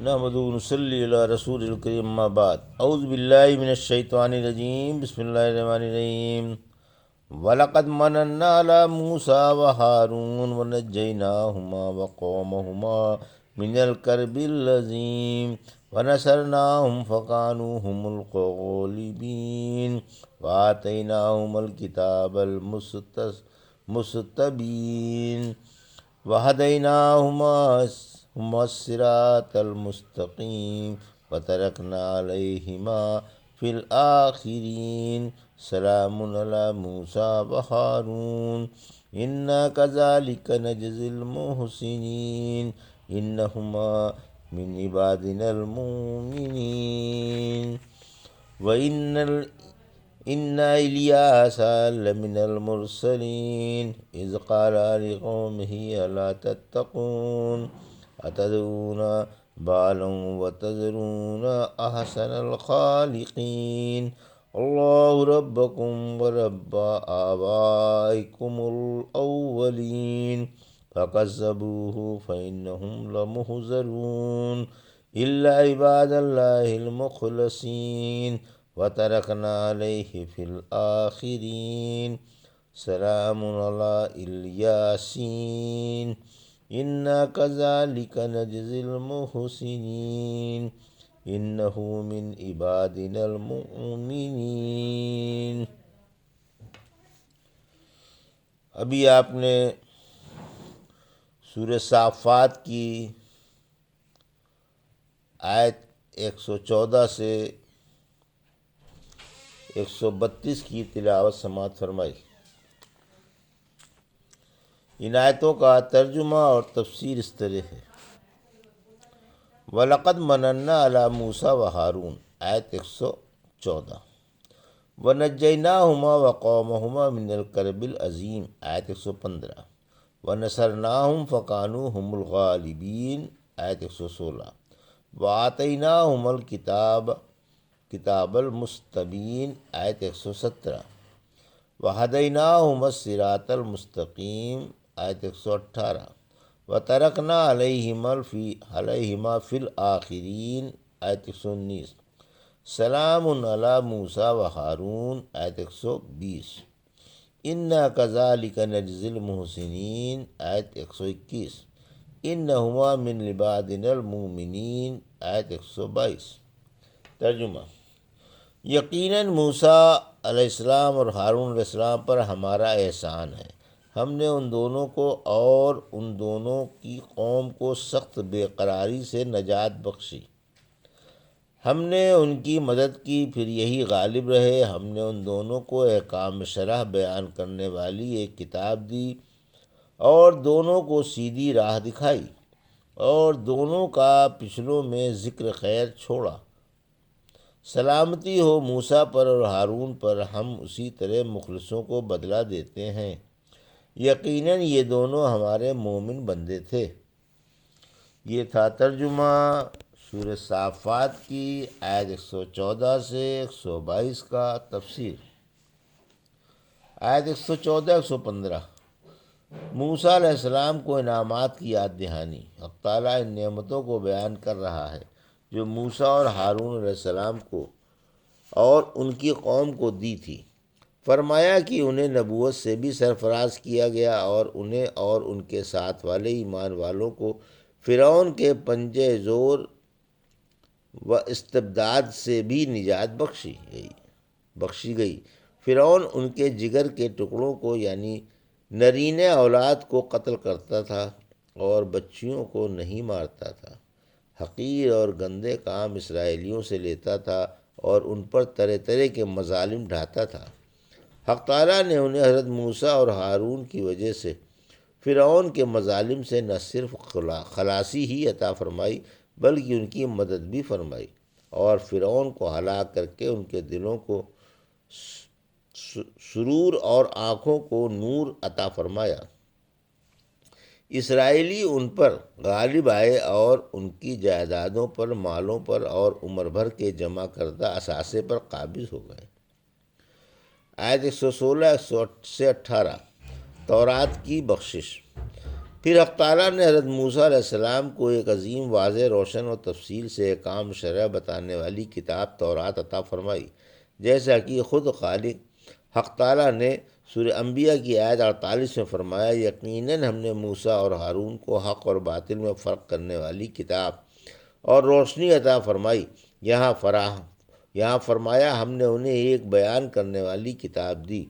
نحمد نصلی علی رسول الکریم اما بعد اعوذ باللہ من الشیطان الرجیم بسم اللہ الرحمن الرحیم وَلَقَدْ مَنَنَّا عَلَى مُوسَى وَهَارُونَ وَنَجَّيْنَاهُمَا وَقَوْمَهُمَا مِنَ الْكَرْبِ الْعَظِيمِ وَنَصَرْنَاهُمْ فَكَانُوا هُمُ الْغَالِبِينَ وَآتَيْنَاهُمَا الْكِتَابَ الْمُسْتَبِينَ وَهَدَيْنَاهُمَا الصِّرَاطَ الْمُسْتَقِيمَ وَتَرَكْنَا عَلَيْهِمَا فِي الْآخِرِينَ سلام علی موسیٰ وہارون انا کذالک نجزی المحسنین انہما من عبادنا المؤمنین وَإِنَّ إِلْيَاسَ لَمِنَ الْمُرْسَلِينَ إِذْ قَالَ لِقَوْمِهِ أَلَا تَتَّقُونَ أَتَدْعُونَ بَعْلًا وَتَذَرُونَ أَحْسَنَ الْخَالِقِينَ اللہ ربکم ورب آبائکم الاولین فکذبوہ فإنہم لمحضرون الا عباد اللہ المخلصین وترکنا علیہ فی الآخرین سلام علی الیاسین انا کذالک نجزی المحسنین انہ من عبادنا المؤمنین۔ ابھی آپ نے سورہ صافات کی آیت 114 سے 132 کی تلاوت سماعت فرمائی۔ ان آیتوں کا ترجمہ اور تفسیر اس طرح ہے۔ وَلَقَدْ مَنَنَّا عَلَى مُوسَى وَهَارُونَ آیت 114 وَنَجَّيْنَاهُمَا وَقَوْمَهُمَا مِنَ الْكَرْبِ الْعَظِيمِ آیت 115 وَنَصَرْنَاهُمْ فَكَانُوا هُمُ الْغَالِبِينَ آیت 116 وَآتَيْنَاهُمَا الْكِتَابَ الْمُسْتَبِينَ آیت 117 وَهَدَيْنَاهُمَا الصِّرَاطَ الْمُسْتَقِيمَ آیت 118 وَتَرَكْنَا عَلَيْهِمَا فِي الْآخِرِينَ آیت 119 سلام علی موسیٰ وہارون آیت 120 انا کذالک نجزی المحسنین آیت 121 انہما من عبادنا المؤمنین آیت 122۔ ترجمہ: یقیناً موسیٰ علیہ السلام اور ہارون علیہ السلام پر ہمارا احسان ہے۔ ہم نے ان دونوں کو اور ان دونوں کی قوم کو سخت بے قراری سے نجات بخشی۔ ہم نے ان کی مدد کی، پھر یہی غالب رہے۔ ہم نے ان دونوں کو احکام شرع بیان کرنے والی ایک کتاب دی اور دونوں کو سیدھی راہ دکھائی، اور دونوں کا پچھلوں میں ذکر خیر چھوڑا۔ سلامتی ہو موسیٰ پر اور ہارون پر، ہم اسی طرح مخلصوں کو بدلہ دیتے ہیں۔ یقیناً یہ دونوں ہمارے مومن بندے تھے۔ یہ تھا ترجمہ سورہ صافات کی آیت 114 سے 122 کا تفسیر۔ آیت 114-115 موسیٰ علیہ السلام کو انعامات کی یاد دہانی۔ حق تعالیٰ ان نعمتوں کو بیان کر رہا ہے جو موسیٰ اور ہارون علیہ السلام کو اور ان کی قوم کو دی تھی۔ فرمایا کہ انہیں نبوت سے بھی سرفراز کیا گیا اور انہیں اور ان کے ساتھ والے ایمان والوں کو فرعون کے پنجہ زور و استبداد سے بھی نجات بخشی گئی۔ فرعون ان کے جگر کے ٹکڑوں کو یعنی نرینہ اولاد کو قتل کرتا تھا اور بچیوں کو نہیں مارتا تھا۔ حقیر اور گندے کام اسرائیلیوں سے لیتا تھا اور ان پر طرح طرح کے مظالم ڈھاتا تھا۔ حق تعالیٰ نے انہیں حضرت موسیٰ اور ہارون کی وجہ سے فرعون کے مظالم سے نہ صرف خلاصی ہی عطا فرمائی بلکہ ان کی مدد بھی فرمائی، اور فرعون کو ہلاک کر کے ان کے دلوں کو سرور اور آنکھوں کو نور عطا فرمایا۔ اسرائیلی ان پر غالب آئے اور ان کی جائیدادوں پر، مالوں پر اور عمر بھر کے جمع کردہ اثاثے پر قابض ہو گئے۔ آیت 116 سے 18 تورات کی بخشش۔ پھر حق تعالیٰ نے حضرت موسیٰ علیہ السلام کو ایک عظیم واضح روشن اور تفصیل سے احکام شرع بتانے والی کتاب تورات عطا فرمائی، جیسا کہ خود خالق حق تعالیٰ نے سورہ انبیاء کی آیت 48 میں فرمایا، یقیناً ہم نے موسیٰ اور ہارون کو حق اور باطل میں فرق کرنے والی کتاب اور روشنی عطا فرمائی۔ یہاں فرمایا ہم نے انہیں ایک بیان کرنے والی کتاب دی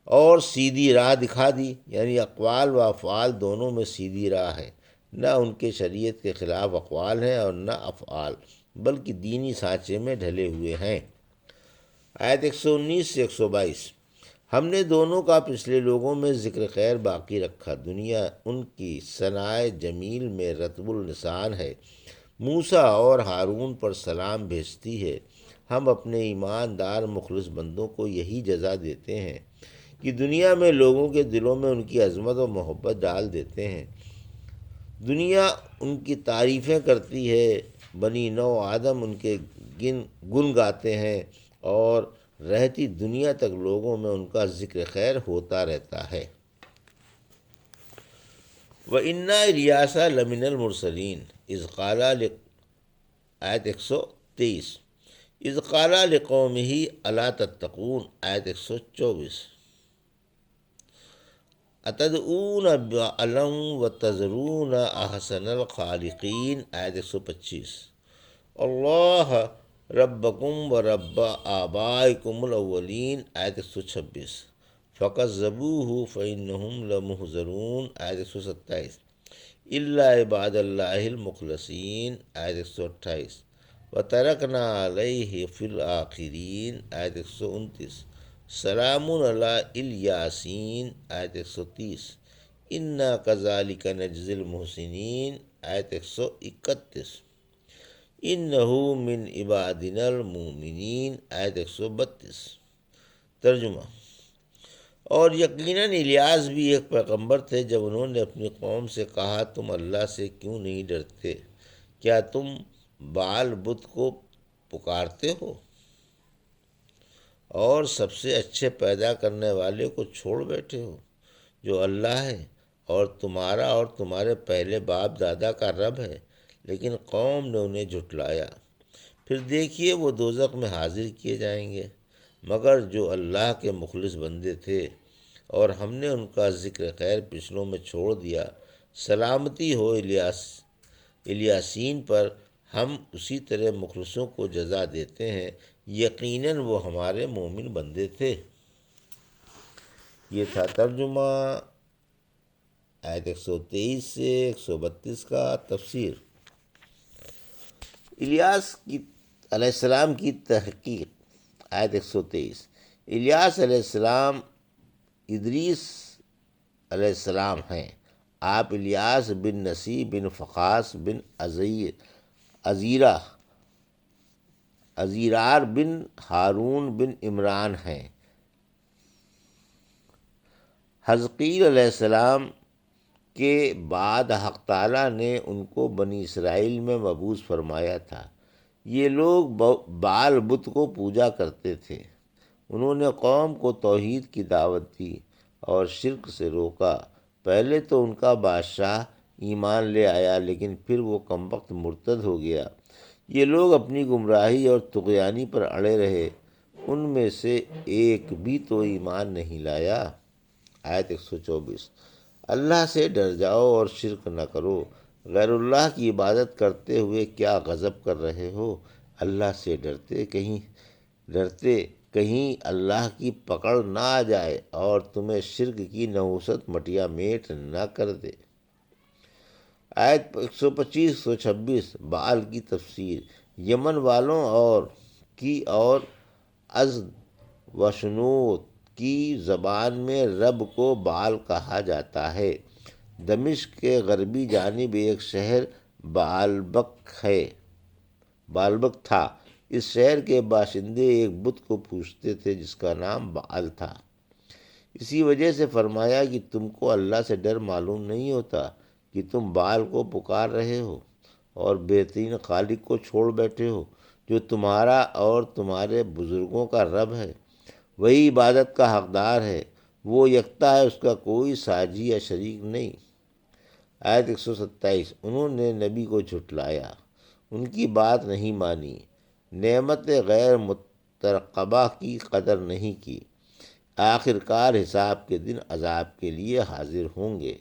اور سیدھی راہ دکھا دی، یعنی اقوال و افعال دونوں میں سیدھی راہ ہے، نہ ان کے شریعت کے خلاف اقوال ہیں اور نہ افعال، بلکہ دینی سانچے میں ڈھلے ہوئے ہیں۔ آیت 119 سے 122۔ ہم نے دونوں کا پچھلے لوگوں میں ذکر خیر باقی رکھا، دنیا ان کی ثنائے جمیل میں رطب اللسان ہے، موسیٰ اور ہارون پر سلام بھیجتی ہے۔ ہم اپنے ایماندار مخلص بندوں کو یہی جزا دیتے ہیں کہ دنیا میں لوگوں کے دلوں میں ان کی عظمت و محبت ڈال دیتے ہیں۔ دنیا ان کی تعریفیں کرتی ہے، بنی نو آدم ان کے گن گاتے ہیں، اور رہتی دنیا تک لوگوں میں ان کا ذکر خیر ہوتا رہتا ہے۔ وَإِنَّا إِلْيَاسَ لَمِنَ الْمُرْسَلِينَ اذ قال آیت 123۔ اذ قال لقومه الا تتقون آیت 124۔ اتدعون بعلا وتذرون احسن الخالقین آیت 125۔ اللہ ربکم و رب آبائکم الاولین آیت 126۔ فکذبوہ فانہم لمحضرون آیت 127۔ الا عباد اللہ المخلصین آیت 128۔ وترکنا علیہ فی الآخرین آیت 129۔ سلام علی الیاسین آیت 130۔ انا کذالک نجزی المحسنین آیت 131۔ انہ من عبادنا المؤمنین آیت 132۔ ترجمہ: اور یقیناً الیاس بھی ایک پیغمبر تھے جب انہوں نے اپنی قوم سے کہا، تم اللہ سے کیوں نہیں ڈرتے؟ کیا تم بعل بت کو پکارتے ہو اور سب سے اچھے پیدا کرنے والے کو چھوڑ بیٹھے ہو جو اللہ ہے اور تمہارے پہلے باپ دادا کا رب ہے؟ لیکن قوم نے انہیں جھٹلایا۔ پھر دیکھیے وہ دوزخ میں حاضر کیے جائیں گے، مگر جو اللہ کے مخلص بندے تھے اور ہم نے ان کا ذکر خیر پچھلوں میں چھوڑ دیا۔ سلامتی ہو الیاسین پر، ہم اسی طرح مخلصوں کو جزا دیتے ہیں، یقیناً وہ ہمارے مومن بندے تھے۔ یہ تھا ترجمہ آیت 123 سے 132 کا تفسیر۔ الیاس علیہ السلام کی تحقیق۔ آیت 123۔ الیاس علیہ السلام ادریس علیہ السلام ہیں۔ آپ الیاس بن نسی بن فخاس بن ازیرار بن ہارون بن عمران ہیں۔ حزقیل علیہ السلام کے بعد حق تعالیٰ نے ان کو بنی اسرائیل میں مبعوث فرمایا تھا۔ یہ لوگ بعل بت کو پوجا کرتے تھے۔ انہوں نے قوم کو توحید کی دعوت دی اور شرک سے روکا۔ پہلے تو ان کا بادشاہ ایمان لے آیا، لیکن پھر وہ کمبخت مرتد ہو گیا۔ یہ لوگ اپنی گمراہی اور طغیانی پر اڑے رہے، ان میں سے ایک بھی تو ایمان نہیں لایا۔ آیت 124۔ اللہ سے ڈر جاؤ اور شرک نہ کرو، غیر اللہ کی عبادت کرتے ہوئے کیا غضب کر رہے ہو؟ اللہ سے ڈرتے کہیں اللہ کی پکڑ نہ آ جائے اور تمہیں شرک کی نحوست مٹیا میٹ نہ کر دے۔ آیت 125 126۔ بعل کی تفسیر۔ یمن والوں اور ازد و شنوط کی زبان میں رب کو بعل کہا جاتا ہے۔ دمشق کے غربی جانب ایک شہر بعلبک تھا۔ اس شہر کے باشندے ایک بت کو پوجتے تھے جس کا نام بعل تھا۔ اسی وجہ سے فرمایا کہ تم کو اللہ سے ڈر معلوم نہیں ہوتا کہ تم بعل کو پکار رہے ہو اور بہترین خالق کو چھوڑ بیٹھے ہو جو تمہارا اور تمہارے بزرگوں کا رب ہے۔ وہی عبادت کا حقدار ہے، وہ یکتا ہے، اس کا کوئی ساجی یا شریک نہیں۔ آیت 127، انہوں نے نبی کو جھٹلایا، ان کی بات نہیں مانی، نعمت غیر مترقبہ کی قدر نہیں کی، آخر کار حساب کے دن عذاب کے لیے حاضر ہوں گے۔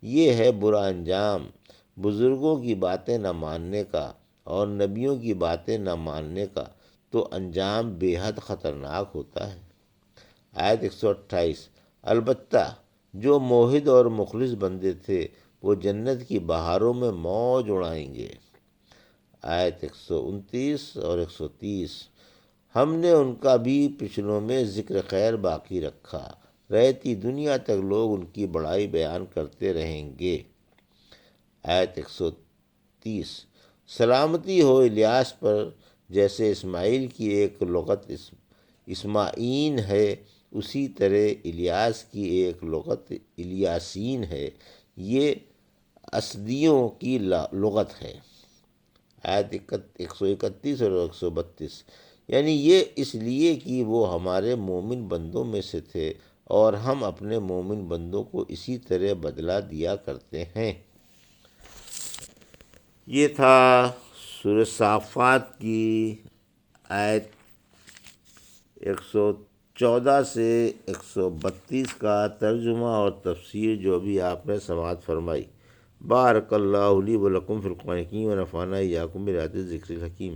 یہ ہے برا انجام بزرگوں کی باتیں نہ ماننے کا اور نبیوں کی باتیں نہ ماننے کا، تو انجام بے حد خطرناک ہوتا ہے۔ آیت 128، البتہ جو موحد اور مخلص بندے تھے وہ جنت کی بہاروں میں موج اڑائیں گے۔ آیت 129 اور 130، ہم نے ان کا بھی پچھلوں میں ذکر خیر باقی رکھا، رہتی دنیا تک لوگ ان کی بڑائی بیان کرتے رہیں گے۔ آیت 130، سلامتی ہو الیاس پر، جیسے اسماعیل کی ایک لغت اسماعین ہے اسی طرح الیاس کی ایک لغت الیاسین ہے، یہ اسدیوں کی لغت ہے۔ آیت 131 اور 132، یعنی یہ اس لیے کہ وہ ہمارے مومن بندوں میں سے تھے اور ہم اپنے مومن بندوں کو اسی طرح بدلہ دیا کرتے ہیں۔ یہ تھا سورہ صافات کی آیت 114 سے 132 کا ترجمہ اور تفسیر جو بھی آپ نے سماعت فرمائی۔ بارک اللہ لی و لکم فی القرآن الحکیم و نفعنی ایاکم بآیات الذکر الحکیم۔